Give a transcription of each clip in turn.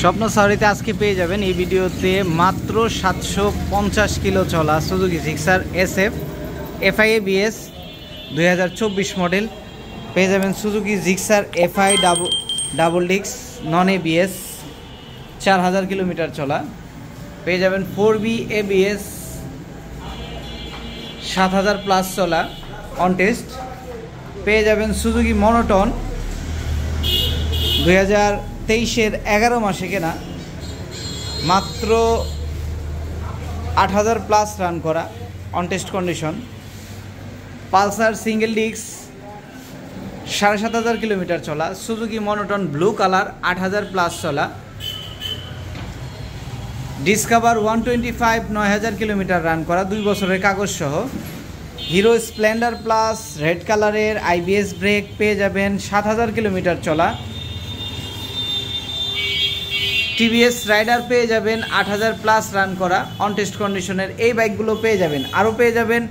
স্বপ্ন সাওয়ারিতে আজকে পেয়ে যাবেন এই ভিডিওতে মাত্র 750 কিলো চলা Suzuki Gixxer SF FI ABS 2024 model পেয়ে যাবেন। Suzuki Gixxer FI double disc non ABS 4000 kilometre চলা পেয়ে যাবেন। 4B ABS 7000 প্লাস চলা অন টেস্ট পেয়ে যাবেন। সুজুকি মনোটন 2023-এর 11 মাসে কেনা, মাত্র 8000 প্লাস রান করা on test condition. Pulsar single disc 7500 kilometre চলা Suzuki monotone blue colour 8000 plus চলা। ডিসকভার 125 9000 কিলোমিটার রান করা 2 বছরের কাগজ সহ। হিরো স্প্লেন্ডার প্লাস রেড কালারের IBS ব্রেক পেয়ে যাবেন 7000 কিলোমিটার চলা। TVS রাইডার পেয়ে যাবেন 8000 প্লাস রান করা অন টেস্ট কন্ডিশনের এই বাইকগুলো পেয়ে যাবেন। আরও পেয়ে যাবেন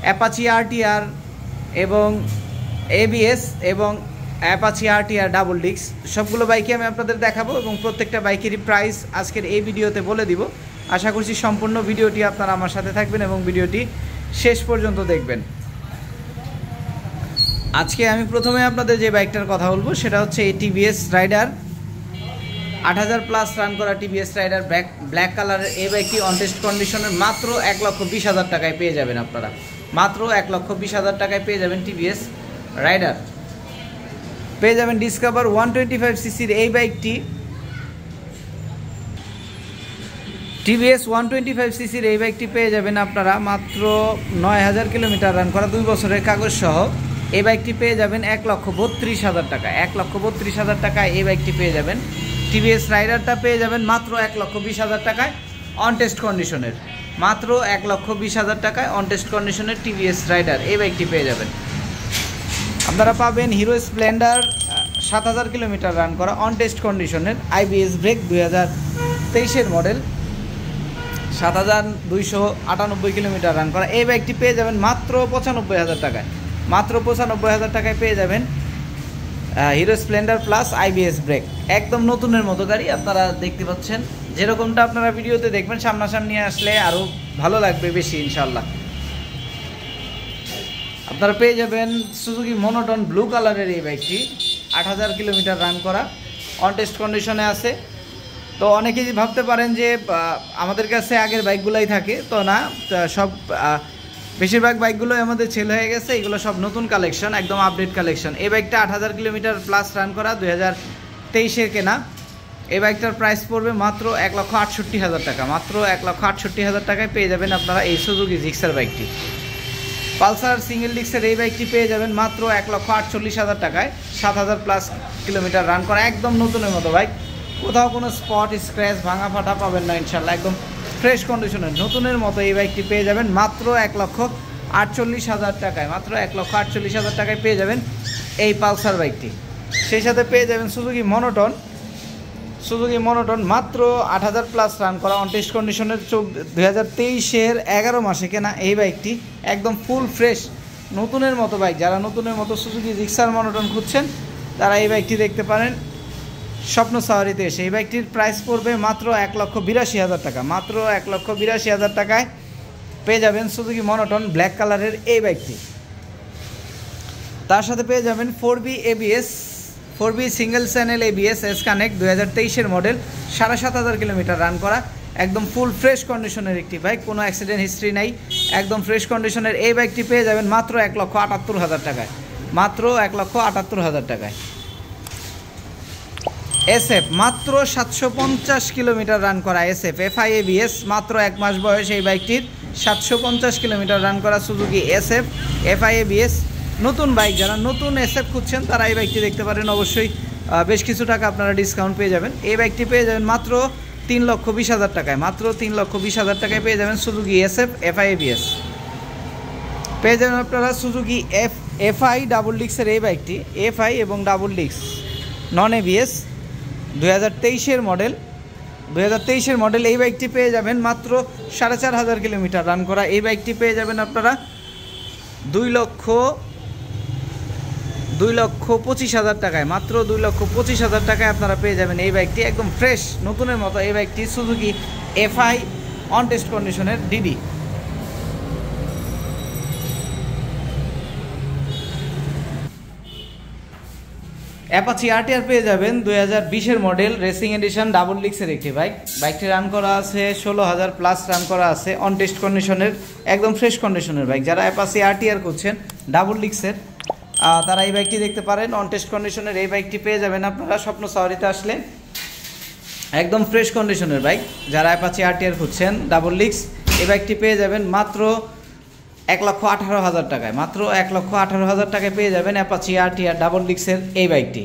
অ্যাপাচি RTR এবং ABS এবং অ্যাপাচি RTR ডাবল ডিস্ক সবগুলো বাইকই আমি আপনাদের দেখাবো এবং প্রত্যেকটা বাইকেরই প্রাইস আজকের এই ভিডিওতে বলে দিব। আশা করছি সম্পূর্ণ ভিডিওটি আপনারা আমার সাথে থাকবেন এবং ভিডিওটি শেষ পর্যন্ত দেখবেন। আজকে আমি প্রথমে আপনাদের যে বাইকটার কথা বলবো সেটা হচ্ছে এই TVS রাইডার 8000 প্লাস রান করা TVS রাইডার ব্ল্যাক কালারের এই বাইকটি অন টেস্ট কন্ডিশনের মাত্র 1,20,000 টাকায় পেয়ে যাবেন। আপনারা মাত্র 1,20,000 টাকায় পেয়ে যাবেন TVS রাইডার। পেয়ে যাবেন ডিসকভার 125cc এই বাইকটি, TVS 125cc এই বাইকটি পেয়ে যাবেন আপনারা মাত্র 9000 কিলোমিটার রান করা 2 বছরের কাগজ সহ। এই বাইকটি পেয়ে যাবেন 1,32,000 টাকায়, 1,32,000 টাকায় এই বাইকটি পেয়ে যাবেন। TVS রাইডারটা পেয়ে যাবেন মাত্র 1,20,000 টাকায় অন টেস্ট কন্ডিশনের, মাত্র 1,20,000 টাকায় অন টেস্ট কন্ডিশনের TVS রাইডার এই বাইকটি পেয়ে যাবেন। আপনারা পাবেন হিরো স্প্লেন্ডার 7000 কিলোমিটার রান করা অন টেস্ট কন্ডিশনের IBS ব্রেক 2023-এর মডেল 7298 কিলোমিটার রান করা এই বাইকটি পেয়ে যাবেন মাত্র 95,000 টাকায়, মাত্র 95,000 টাকায় পেয়ে যাবেন Hero Splendor plus IBS brake. একদম নতুনের মতো গাড়ি আপনারা দেখতে পাচ্ছেন, যেরকমটা আপনারা ভিডিওতে দেখবেন সামনাসামনি আসলে আরও ভালো লাগবে বেশি ইনশাল্লাহ। আপনারা পেয়ে যাবেন সুজুকি মনোটন ব্লু কালারের এই বাইকটি 8000 কিলোমিটার রান করা অন টেস্ট কন্ডিশনে আছে। তো অনেকেই ভাবতে পারেন যে আমাদের কাছে আগের বাইকগুলাই থাকে, তো না, সব বেশিরভাগ বাইকগুলোই আমাদের সেল হয়ে গেছে, এগুলো সব নতুন কালেকশন, একদম আপডেট কালেকশন। এই বাইকটা 8000 কিলোমিটার প্লাস রান করা 2023-এর কেনা। এই বাইকটার প্রাইস পড়বে মাত্র 1,68,000 টাকা, মাত্র 1,68,000 টাকায় পেয়ে যাবেন আপনারা এই সুজুকি জিক্সার বাইকটি। পালসার সিঙ্গেল ডিস্কের এই বাইকটি পেয়ে যাবেন মাত্র 1,48,000 টাকায়, 7000 প্লাস কিলোমিটার রান করা একদম নতুনের মতো বাইক, কোথাও কোনো স্পট স্ক্র্যাচ ভাঙা ফাটা পাবেন না ইনশাল্লাহ, একদম ফ্রেশ কন্ডিশনের নতুনের মতো এই বাইকটি পেয়ে যাবেন মাত্র 1,48,000 টাকায়, মাত্র 1,48,000 টাকায় পেয়ে যাবেন এই পালসার বাইকটি। সেই সাথে পেয়ে যাবেন সুজুকি মনোটন মাত্র 8000 প্লাস রান করা অন টেস্ট কন্ডিশনের 2023-এর 11 মাসে কেনা এই বাইকটি, একদম ফুল ফ্রেশ নতুনের মতো বাইক। যারা নতুনের মতো সুজুকি জিক্সার মনোটন খুঁজছেন তারা এই বাইকটি দেখতে পারেন স্বপ্ন সাওয়ারিতে এসে। এই বাইকটির প্রাইস পড়বে মাত্র 1,82,000 টাকা, মাত্র 1,82,000 টাকায় পেয়ে যাবেন সুজুকি মনোটন ব্ল্যাক কালারের এই বাইকটি। তার সাথে পেয়ে যাবেন 4B single channel ABS S connect 2023-এর মডেল 7500 কিলোমিটার রান করা একদম ফুল ফ্রেশ কন্ডিশনের একটি বাইক, কোনো অ্যাক্সিডেন্ট হিস্ট্রি নাই, একদম ফ্রেশ কন্ডিশনের এই বাইকটি পেয়ে যাবেন মাত্র 1,78,000 টাকায়, মাত্র 1,78,000 টাকায়। SF মাত্র 750 কিলোমিটার রান করা SF FI ABS মাত্র 1 মাস বয়স এই বাইকটির, 750 কিলোমিটার রান করা সুজুকি SF FI ABS নতুন বাইক। যারা নতুন SF খুঁজছেন তারা এই বাইকটি দেখতে পারেন, অবশ্যই বেশ কিছু টাকা আপনারা ডিসকাউন্ট পেয়ে যাবেন। এই বাইকটি পেয়ে যাবেন মাত্র 3,20,000 টাকায়, মাত্র 3,20,000 টাকায় পেয়ে যাবেন সুজুকি SF FI ABS। পেয়ে যাবেন আপনারা সুজুকি FI ডাবল ডিস্কের এই বাইকটি, FI এবং ডাবল ডিস্ক নন ABS 2023-এর মডেল এই বাইকটি পেয়ে যাবেন মাত্র 4500 কিলোমিটার রান করা এই বাইকটি পেয়ে যাবেন আপনারা 2,25,000 টাকায়, মাত্র 2,25,000 টাকায় আপনারা পেয়ে যাবেন এই বাইকটি, একদম ফ্রেশ নতুনের মতো এই বাইকটি সুজুকি FI অন টেস্ট কন্ডিশনের ডিডি। অ্যাপাচি RTR পেয়ে যাবেন 2020-এর মডেল, রেসিং এডিশন, ডাবল ডিস্কের একটি বাইক। বাইকটি রান করা আছে 16,000 প্লাস রান করা আছে, অন টেস্ট কন্ডিশনের একদম ফ্রেশ কন্ডিশনের বাইক। যারা অ্যাপাচি RTR করছেন ডাবল ডিস্কের তারা এই বাইকটি দেখতে পারেন। অন টেস্ট কন্ডিশনের এই বাইকটি পেয়ে যাবেন আপনারা স্বপ্ন সাওয়ারিতে আসলে, একদম ফ্রেশ কন্ডিশনের বাইক। যারা অ্যাপাচি RTR খুঁজছেন ডাবল ডিস্ক, এই বাইকটি পেয়ে যাবেন মাত্র 1,18,000 টাকায়, মাত্র 1,18,000 টাকায় পেয়ে যাবেন অ্যাপাচি RTR ডাবল ডিস্কের এই বাইকটি।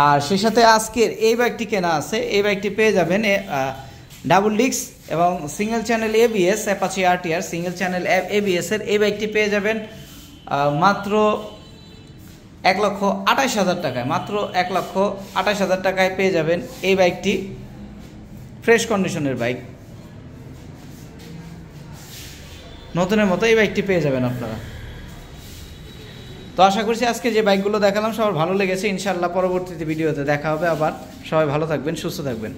আর সেই সাথে আজকের এই বাইকটি কেনা আছে, এই বাইকটি পেয়ে যাবেন ডাবল ডিস্ক এবং single channel ABS Apache RTR single channel ABS এর এই বাইকটি পেয়ে যাবেন মাত্র 1,28,000 টাকায়, মাত্র 1,28,000 টাকায় পেয়ে যাবেন এই বাইকটি, ফ্রেশ কন্ডিশনের বাইক, নতুনের মতো এই বাইকটি পেয়ে যাবেন আপনারা। তো আশা করছি আজকে যে বাইকগুলো দেখালাম সবার ভালো লেগেছে। ইনশাআল্লাহ পরবর্তীতে ভিডিওতে দেখা হবে আবার। সবাই ভালো থাকবেন, সুস্থ থাকবেন।